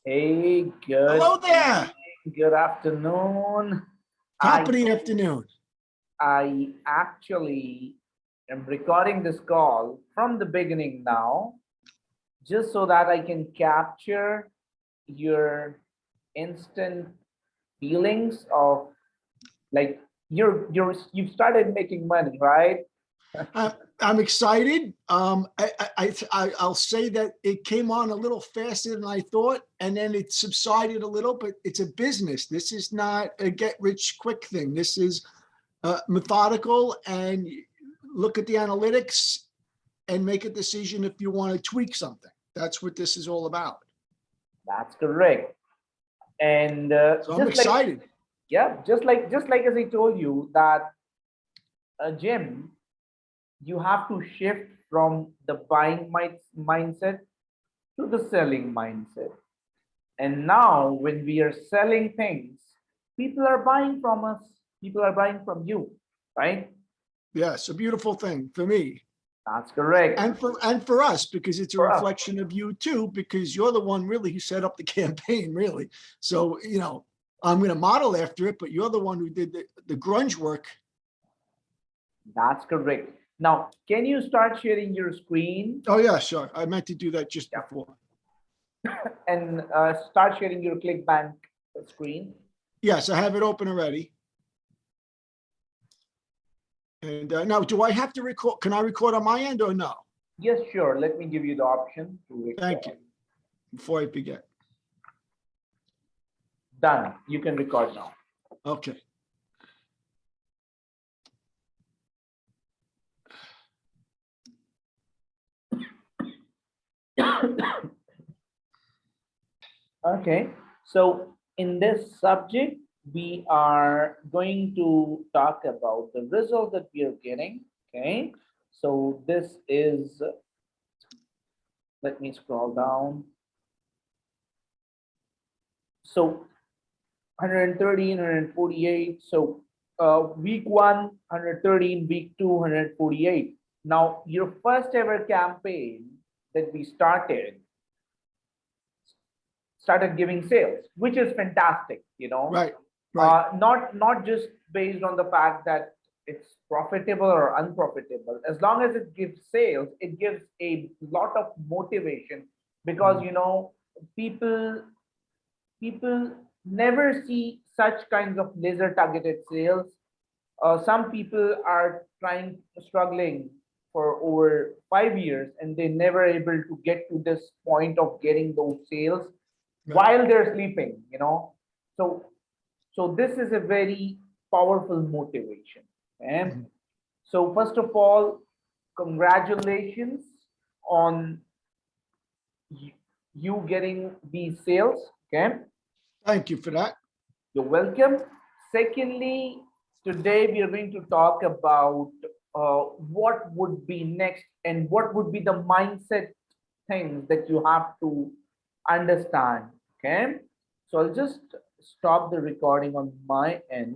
Hey, Hello there. good afternoon. Top I of the afternoon. I actually am recording this call from the beginning now, just so that I can capture your instant feelings of like you've started making money, right? I'm excited. I'll say that it came on a little faster than I thought, and then it subsided a little. But it's a business. This is not a get rich quick thing. This is methodical, and look at the analytics and make a decision if you want to tweak something. That's what this is all about. That's correct. And So I'm excited. just like as I told you that Jim, you have to shift from the buying mindset to the selling mindset. And now, when we are selling things, people are buying from us, people are buying from you, right? Yes, a beautiful thing for me. That's correct. And for us, because it's a For us. reflection of you too, because you're the one really who set up the campaign, really. So, I'm going to model after it, but you're the one who did the grunge work. That's correct. Now, can you start sharing your screen Oh yeah, sure. I meant to do that just before. and start sharing your Clickbank screen? Yes, I have it open already. And now, do I have to record? Can I record on my end or no? Yes, sure. Let me give you the option to record. Thank you. Before I forget. Done. You can record now. Okay. Okay, so in this subject, we are going to talk about the result that we are getting. Okay, so this is, let me scroll down. So 113, 148. So week one, 113, week two, 148. Now, your first ever campaign that we started giving sales, which is fantastic, Right. not just based on the fact that it's profitable or unprofitable. As long as it gives sales, it gives a lot of motivation, because people people never see such kinds of laser targeted sales. Some people are struggling for over 5 years, and they never able to get to this point of getting those sales while they're sleeping. So this is a very powerful motivation. And so first of all, congratulations on you getting these sales. Okay, Thank you for that. you're welcome. Secondly, today we are going to talk about what would be next and what would be the mindset things that you have to understand. Okay, so I'll just stop the recording on my end.